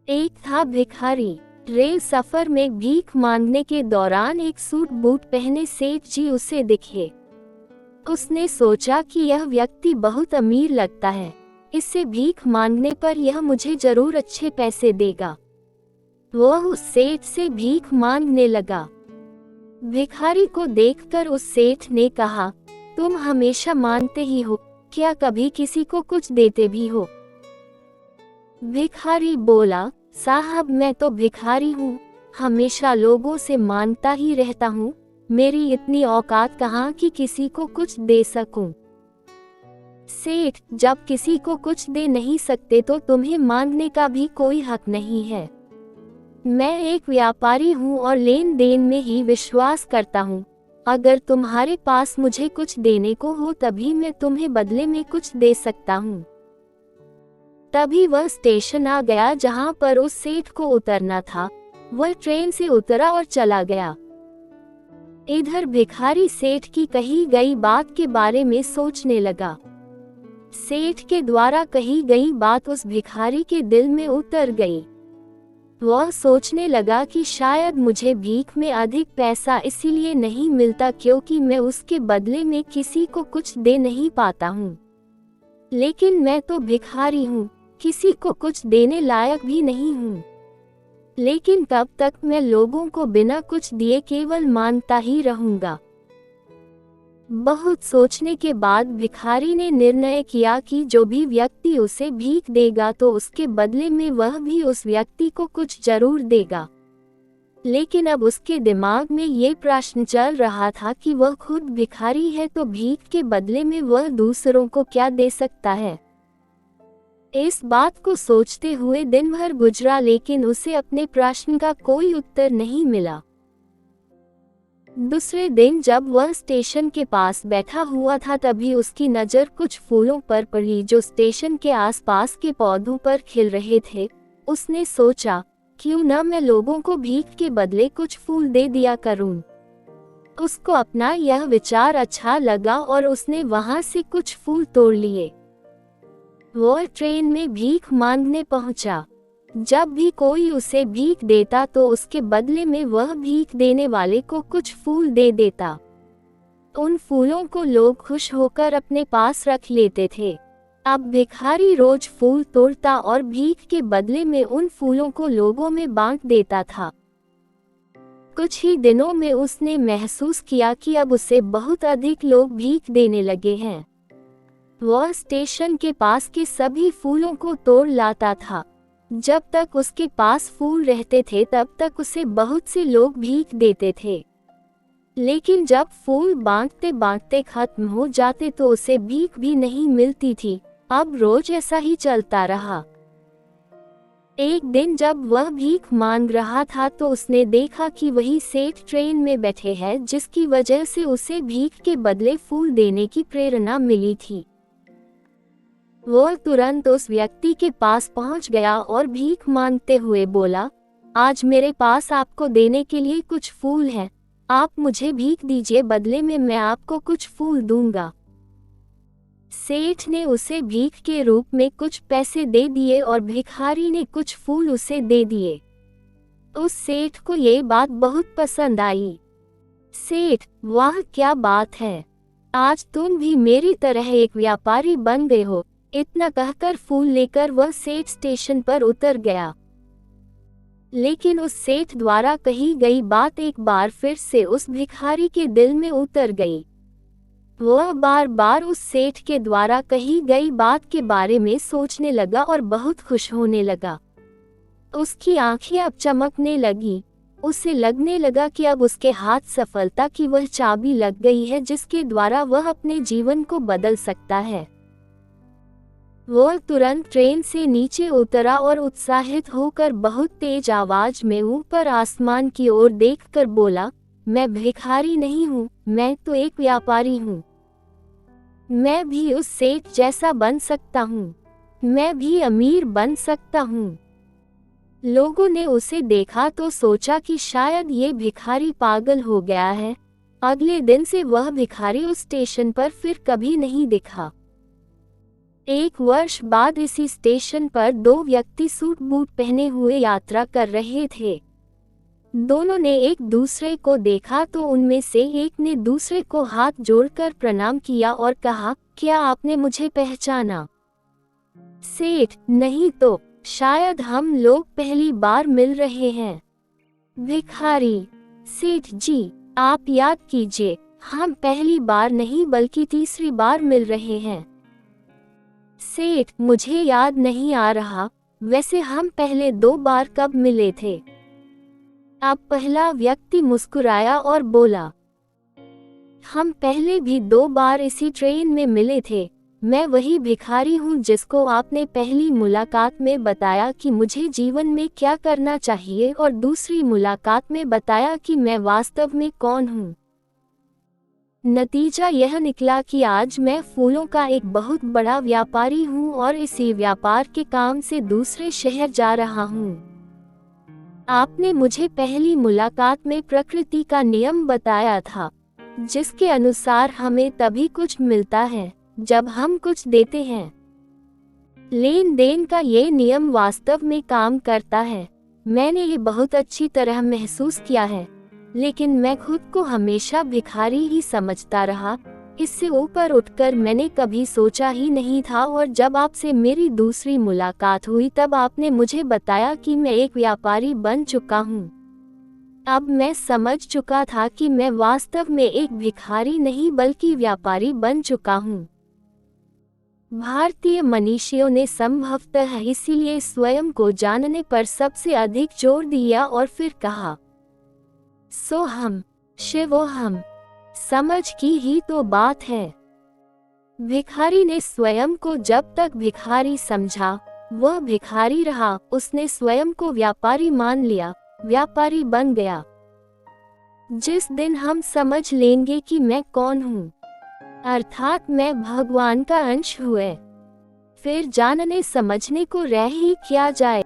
एक था भिखारी। रेल सफर में भीख मांगने के दौरान एक सूट बूट पहने सेठ जी उसे दिखे। उसने सोचा कि यह व्यक्ति बहुत अमीर लगता है, इससे भीख मांगने पर यह मुझे जरूर अच्छे पैसे देगा। वह उस सेठ से भीख मांगने लगा। भिखारी को देखकर उस सेठ ने कहा, तुम हमेशा मांगते ही हो, क्या कभी किसी को कुछ देते भी हो? भिखारी बोला, साहब मैं तो भिखारी हूँ, हमेशा लोगों से मांगता ही रहता हूँ, मेरी इतनी औकात कहाँ कि किसी को कुछ दे सकूं। सेठ, जब किसी को कुछ दे नहीं सकते तो तुम्हें मांगने का भी कोई हक नहीं है। मैं एक व्यापारी हूँ और लेन देन में ही विश्वास करता हूँ। अगर तुम्हारे पास मुझे कुछ देने को हो तभी मैं तुम्हें बदले में कुछ दे सकता हूँ। तभी वह स्टेशन आ गया जहाँ पर उस सेठ को उतरना था। वह ट्रेन से उतरा और चला गया। इधर भिखारी सेठ की कही गई बात के बारे में सोचने लगा। सेठ के द्वारा कही गई बात उस भिखारी के दिल में उतर गई। वह सोचने लगा कि शायद मुझे भीख में अधिक पैसा इसीलिए नहीं मिलता क्योंकि मैं उसके बदले में किसी को कुछ दे नहीं पाता हूँ। लेकिन मैं तो भिखारी हूँ, किसी को कुछ देने लायक भी नहीं हूँ। लेकिन कब तक मैं लोगों को बिना कुछ दिए केवल मांगता ही रहूंगा? बहुत सोचने के बाद भिखारी ने निर्णय किया कि जो भी व्यक्ति उसे भीख देगा तो उसके बदले में वह भी उस व्यक्ति को कुछ जरूर देगा। लेकिन अब उसके दिमाग में ये प्रश्न चल रहा था कि वह खुद भिखारी है तो भीख के बदले में वह दूसरों को क्या दे सकता है। इस बात को सोचते हुए दिन भर गुजरा लेकिन उसे अपने प्रश्न का कोई उत्तर नहीं मिला। दूसरे दिन जब वह स्टेशन के पास बैठा हुआ था तभी उसकी नज़र कुछ फूलों पर पड़ी जो स्टेशन के आसपास के पौधों पर खिल रहे थे। उसने सोचा, क्यों न मैं लोगों को भीख के बदले कुछ फूल दे दिया करूं। उसको अपना यह विचार अच्छा लगा और उसने वहां से कुछ फूल तोड़ लिए। वह ट्रेन में भीख मांगने पहुंचा। जब भी कोई उसे भीख देता तो उसके बदले में वह भीख देने वाले को कुछ फूल दे देता। उन फूलों को लोग खुश होकर अपने पास रख लेते थे। अब भिखारी रोज फूल तोड़ता और भीख के बदले में उन फूलों को लोगों में बांट देता था। कुछ ही दिनों में उसने महसूस किया कि अब उसे बहुत अधिक लोग भीख देने लगे हैं। वह स्टेशन के पास के सभी फूलों को तोड़ लाता था। जब तक उसके पास फूल रहते थे तब तक उसे बहुत से लोग भीख देते थे। लेकिन जब फूल बांटते बांटते खत्म हो जाते तो उसे भीख भी नहीं मिलती थी। अब रोज ऐसा ही चलता रहा। एक दिन जब वह भीख मांग रहा था तो उसने देखा कि वही सेठ ट्रेन में बैठे हैं जिसकी वजह से उसे भीख के बदले फूल देने की प्रेरणा मिली थी। वह तुरंत उस व्यक्ति के पास पहुंच गया और भीख मांगते हुए बोला, आज मेरे पास आपको देने के लिए कुछ फूल हैं, आप मुझे भीख दीजिए, बदले में मैं आपको कुछ फूल दूंगा। सेठ ने उसे भीख के रूप में कुछ पैसे दे दिए और भिखारी ने कुछ फूल उसे दे दिए। उस सेठ को ये बात बहुत पसंद आई। सेठ, वाह क्या बात है, आज तुम भी मेरी तरह एक व्यापारी बन गए हो। इतना कहकर फूल लेकर वह सेठ स्टेशन पर उतर गया। लेकिन उस सेठ द्वारा कही गई बात एक बार फिर से उस भिखारी के दिल में उतर गई। वह बार बार उस सेठ के द्वारा कही गई बात के बारे में सोचने लगा और बहुत खुश होने लगा। उसकी आंखें अब चमकने लगी। उसे लगने लगा कि अब उसके हाथ सफलता की वह चाबी लग गई है जिसके द्वारा वह अपने जीवन को बदल सकता है। वह तुरंत ट्रेन से नीचे उतरा और उत्साहित होकर बहुत तेज आवाज में ऊपर आसमान की ओर देखकर बोला, मैं भिखारी नहीं हूँ, मैं तो एक व्यापारी हूँ। मैं भी उस सेठ जैसा बन सकता हूँ, मैं भी अमीर बन सकता हूँ। लोगों ने उसे देखा तो सोचा कि शायद ये भिखारी पागल हो गया है। अगले दिन से वह भिखारी उस स्टेशन पर फिर कभी नहीं दिखा। एक वर्ष बाद इसी स्टेशन पर दो व्यक्ति सूट बूट पहने हुए यात्रा कर रहे थे। दोनों ने एक दूसरे को देखा तो उनमें से एक ने दूसरे को हाथ जोड़कर प्रणाम किया और कहा, क्या आपने मुझे पहचाना? सेठ, नहीं तो, शायद हम लोग पहली बार मिल रहे हैं। भिखारी, सेठ जी, आप याद कीजिए, हम पहली बार नहीं बल्कि तीसरी बार मिल रहे हैं। सेठ, मुझे याद नहीं आ रहा, वैसे हम पहले 2 बार कब मिले थे? अब पहला व्यक्ति मुस्कुराया और बोला, हम पहले भी 2 बार इसी ट्रेन में मिले थे। मैं वही भिखारी हूँ जिसको आपने पहली मुलाकात में बताया कि मुझे जीवन में क्या करना चाहिए और दूसरी मुलाकात में बताया कि मैं वास्तव में कौन हूँ। नतीजा यह निकला कि आज मैं फूलों का एक बहुत बड़ा व्यापारी हूँ और इसी व्यापार के काम से दूसरे शहर जा रहा हूँ। आपने मुझे पहली मुलाकात में प्रकृति का नियम बताया था, जिसके अनुसार हमें तभी कुछ मिलता है जब हम कुछ देते हैं। लेन देन का ये नियम वास्तव में काम करता है। मैंने ये बहुत अच्छी तरह महसूस किया है, लेकिन मैं खुद को हमेशा भिखारी ही समझता रहा। इससे ऊपर उठकर मैंने कभी सोचा ही नहीं था और जब आपसे मेरी दूसरी मुलाकात हुई तब आपने मुझे बताया कि मैं एक व्यापारी बन चुका हूँ। अब मैं समझ चुका था कि मैं वास्तव में एक भिखारी नहीं बल्कि व्यापारी बन चुका हूँ। भारतीय मनीषियों ने संभवतः इसीलिए स्वयं को जानने पर सबसे अधिक जोर दिया और फिर कहा, सोहम शिवोहम, समझ की ही तो बात है। भिखारी ने स्वयं को जब तक भिखारी समझा वह भिखारी रहा। उसने स्वयं को व्यापारी मान लिया, व्यापारी बन गया। जिस दिन हम समझ लेंगे कि मैं कौन हूँ, अर्थात मैं भगवान का अंश हुए, फिर जानने समझने को रह ही क्या जाए।